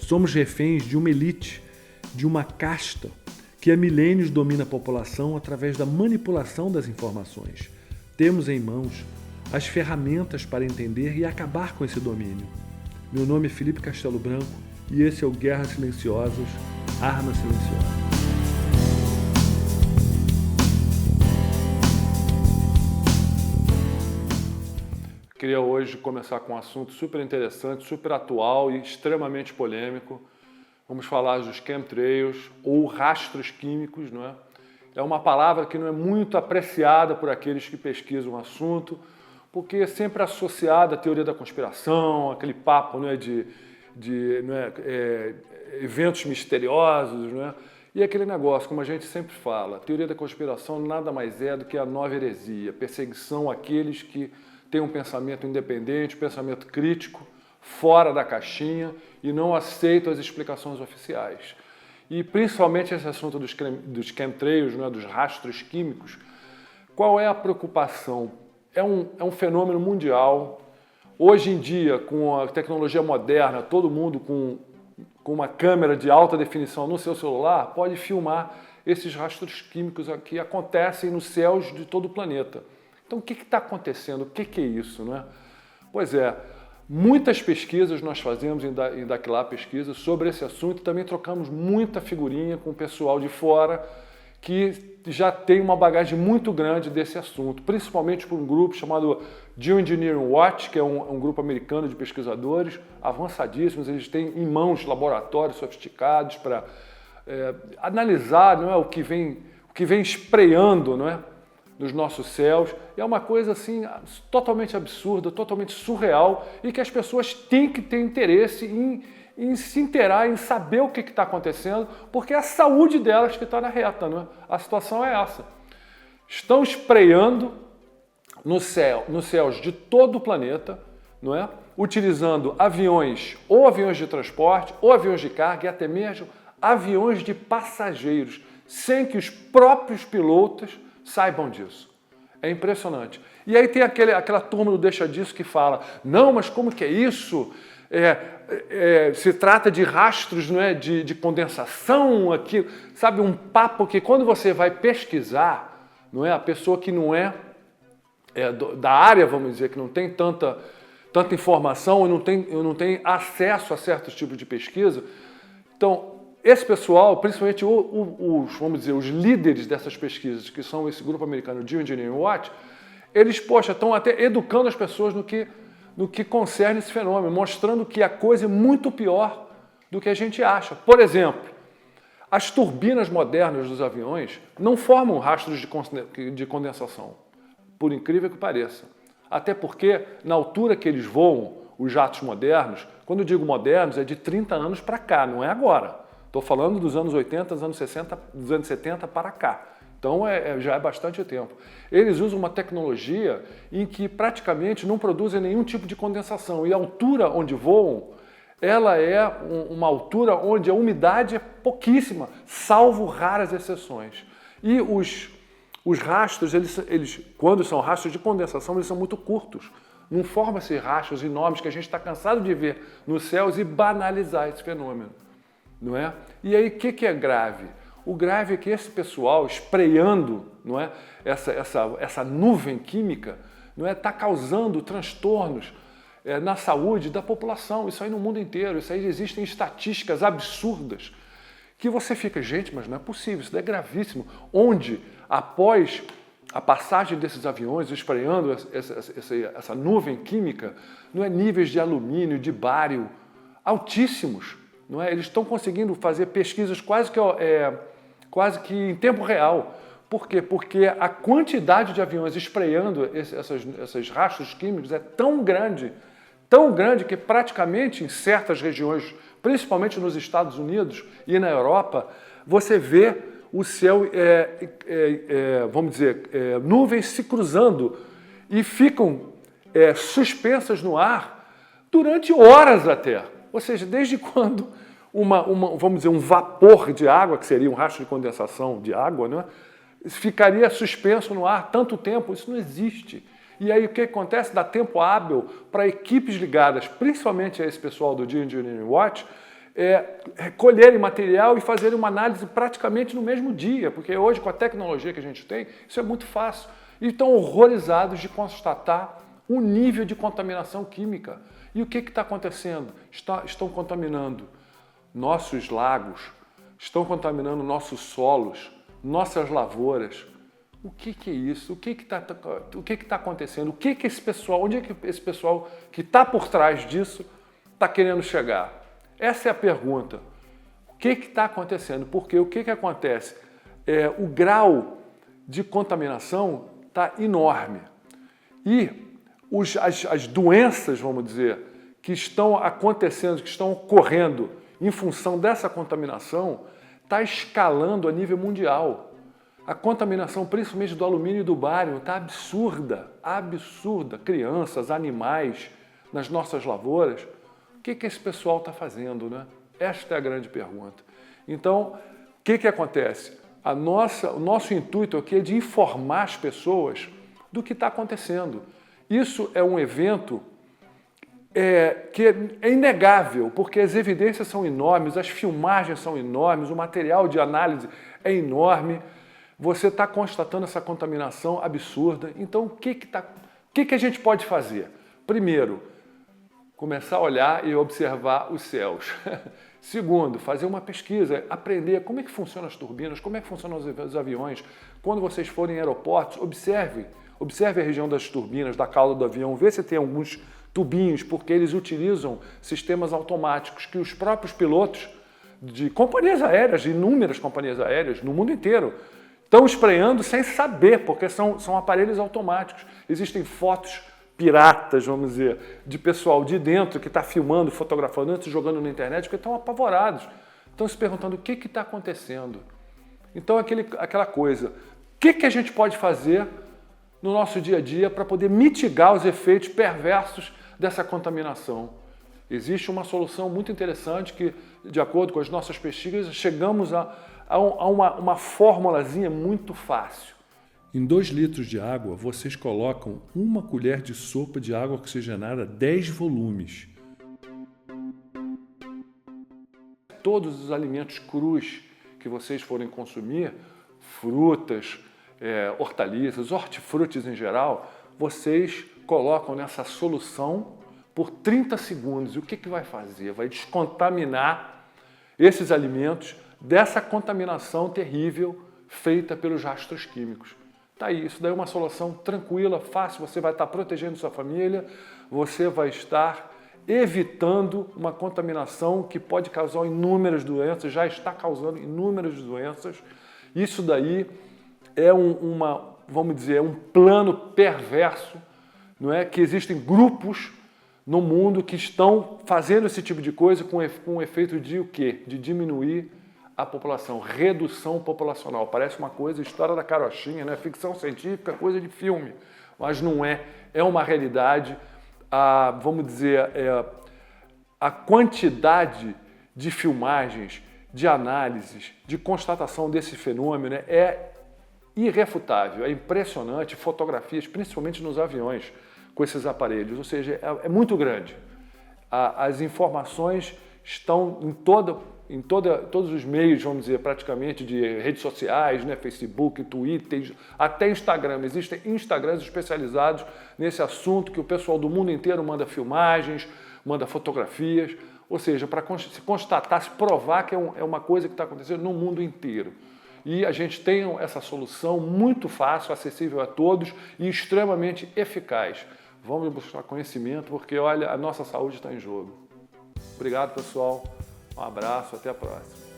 Somos reféns de uma elite, de uma casta que há milênios domina a população através da manipulação das informações. Temos em mãos as ferramentas para entender e acabar com esse domínio. Meu nome é Felipe Castelo Branco e esse é o Guerras Silenciosas, Arma Silenciosa. Queria hoje começar com um assunto super interessante, super atual e extremamente polêmico. Vamos falar dos chemtrails ou rastros químicos, não é? É uma palavra que não é muito apreciada por aqueles que pesquisam o assunto, porque é sempre associada à teoria da conspiração, aquele papo, não é, de eventos misteriosos, não é? E aquele negócio, como a gente sempre fala, a teoria da conspiração nada mais é do que a nova heresia, perseguição àqueles que têm um pensamento independente, um pensamento crítico, fora da caixinha e não aceitam as explicações oficiais. E principalmente esse assunto dos chemtrails, né, dos rastros químicos, qual é a preocupação? É um fenômeno mundial. Hoje em dia, com a tecnologia moderna, todo mundo com uma câmera de alta definição no seu celular pode filmar esses rastros químicos que acontecem nos céus de todo o planeta. Então, o que está acontecendo? O que é isso, não é? Pois é, muitas pesquisas nós fazemos em Daquilá Pesquisa sobre esse assunto e também trocamos muita figurinha com o pessoal de fora que já tem uma bagagem muito grande desse assunto, principalmente por um grupo chamado Geoengineering Watch, que é um grupo americano de pesquisadores avançadíssimos. Eles têm em mãos laboratórios sofisticados para analisar, não é, o que vem espreando, não é, nos nossos céus. É uma coisa assim totalmente absurda, totalmente surreal e que as pessoas têm que ter interesse em se inteirar, em saber o que está acontecendo, porque é a saúde delas que está na reta, não é? A situação é essa. Estão espreando nos céus de todo o planeta, não é? Utilizando aviões, ou aviões de transporte, ou aviões de carga e até mesmo aviões de passageiros, sem que os próprios pilotos saibam disso. É impressionante. E aí tem aquela turma do Deixa Disso que fala, não, mas como que é isso? Se trata de rastros, não é, de condensação, aqui, sabe, um papo que quando você vai pesquisar, não é, a pessoa que não é da área, vamos dizer, que não tem tanta informação e não tem acesso a certos tipos de pesquisa. Então, esse pessoal, principalmente vamos dizer, os líderes dessas pesquisas, que são esse grupo americano Geoengineering Watch, eles, estão até educando as pessoas no que concerne esse fenômeno, mostrando que a coisa é muito pior do que a gente acha. Por exemplo, as turbinas modernas dos aviões não formam rastros de condensação, por incrível que pareça. Até porque, na altura que eles voam, os jatos modernos, quando eu digo modernos, é de 30 anos para cá, não é agora. Estou falando dos anos 80, dos anos 60, dos anos 70 para cá. Então, já é bastante tempo. Eles usam uma tecnologia em que praticamente não produzem nenhum tipo de condensação. E a altura onde voam, ela é uma altura onde a umidade é pouquíssima, salvo raras exceções. E os rastros, eles, quando são rastros de condensação, eles são muito curtos. Não formam esses rastros enormes que a gente está cansado de ver nos céus e banalizar esse fenômeno. Não é? E aí, o que é grave? O grave é que esse pessoal, espreando, não é, essa nuvem química, não é, está causando transtornos na saúde da população. Isso aí no mundo inteiro. Isso aí existem estatísticas absurdas que você fica, gente, mas não é possível, isso é gravíssimo. Onde, após a passagem desses aviões, espreando essa nuvem química, não é, níveis de alumínio, de bário altíssimos. Não é? Eles estão conseguindo fazer pesquisas quase que em tempo real. Por quê? Porque a quantidade de aviões espreando esses rastros químicos é tão grande que praticamente em certas regiões, principalmente nos Estados Unidos e na Europa, você vê o céu, vamos dizer, nuvens se cruzando e ficam suspensas no ar durante horas até. Ou seja, desde quando vamos dizer, um vapor de água, que seria um rastro de condensação de água, né, ficaria suspenso no ar tanto tempo? Isso não existe. E aí o que acontece? Dá tempo hábil para equipes ligadas, principalmente a esse pessoal do Geoengineering Watch, colherem material e fazerem uma análise praticamente no mesmo dia, porque hoje, com a tecnologia que a gente tem, isso é muito fácil. E estão horrorizados de constatar o nível de contaminação química. E o que está acontecendo? Estão contaminando nossos lagos, estão contaminando nossos solos, nossas lavouras. O que é isso? O que está acontecendo? Esse pessoal, onde é que esse pessoal que está por trás disso está querendo chegar? Essa é a pergunta. O que está acontecendo? Porque o que acontece? O grau de contaminação está enorme. E as doenças, vamos dizer, que estão acontecendo, que estão ocorrendo em função dessa contaminação, está escalando a nível mundial. A contaminação, principalmente do alumínio e do bário, está absurda, absurda. Crianças, animais nas nossas lavouras. O que esse pessoal está fazendo, né? Esta é a grande pergunta. Então, o que acontece? O nosso intuito aqui é de informar as pessoas do que está acontecendo. Isso é um evento que é inegável, porque as evidências são enormes, as filmagens são enormes, o material de análise é enorme. Você está constatando essa contaminação absurda. Então, o que a gente pode fazer? Primeiro, começar a olhar e observar os céus. Segundo, fazer uma pesquisa, aprender como é que funcionam as turbinas, como é que funcionam os aviões. Quando vocês forem em aeroportos, observe a região das turbinas, da cauda do avião, vê se tem alguns tubinhos, porque eles utilizam sistemas automáticos que os próprios pilotos de companhias aéreas, de inúmeras companhias aéreas no mundo inteiro, estão espreando sem saber, porque são aparelhos automáticos. Existem fotos piratas, vamos dizer, de pessoal de dentro que está filmando, fotografando, antes jogando na internet, porque estão apavorados. Estão se perguntando o que está acontecendo. Então, aquela coisa, o que a gente pode fazer no nosso dia a dia para poder mitigar os efeitos perversos dessa contaminação? Existe uma solução muito interessante que, de acordo com as nossas pesquisas, chegamos a uma formulazinha muito fácil. Em 2 litros de água, vocês colocam 1 colher de sopa de água oxigenada 10 volumes. Todos os alimentos crus que vocês forem consumir, frutas, hortaliças, hortifrutis em geral, vocês colocam nessa solução por 30 segundos. E o que vai fazer? Vai descontaminar esses alimentos dessa contaminação terrível feita pelos rastros químicos. Tá aí, isso daí é uma solução tranquila, fácil, você vai estar protegendo sua família, você vai estar evitando uma contaminação que pode causar inúmeras doenças, já está causando inúmeras doenças. Isso daí é vamos dizer, um plano perverso, não é? Que existem grupos no mundo que estão fazendo esse tipo de coisa com o efeito de o quê? De diminuir a população, redução populacional. Parece uma coisa, história da carochinha, né? Ficção científica, coisa de filme, mas não é. É uma realidade. Vamos dizer, a quantidade de filmagens, de análises, de constatação desse fenômeno é irrefutável, é impressionante. Fotografias, principalmente nos aviões, com esses aparelhos, ou seja, é muito grande. As informações estão em todos os meios, vamos dizer, praticamente, de redes sociais, né? Facebook, Twitter, até Instagram. Existem Instagrams especializados nesse assunto que o pessoal do mundo inteiro manda filmagens, manda fotografias, ou seja, para se constatar, se provar que é uma coisa que está acontecendo no mundo inteiro. E a gente tem essa solução muito fácil, acessível a todos e extremamente eficaz. Vamos buscar conhecimento, porque, olha, a nossa saúde está em jogo. Obrigado, pessoal. Um abraço, até a próxima.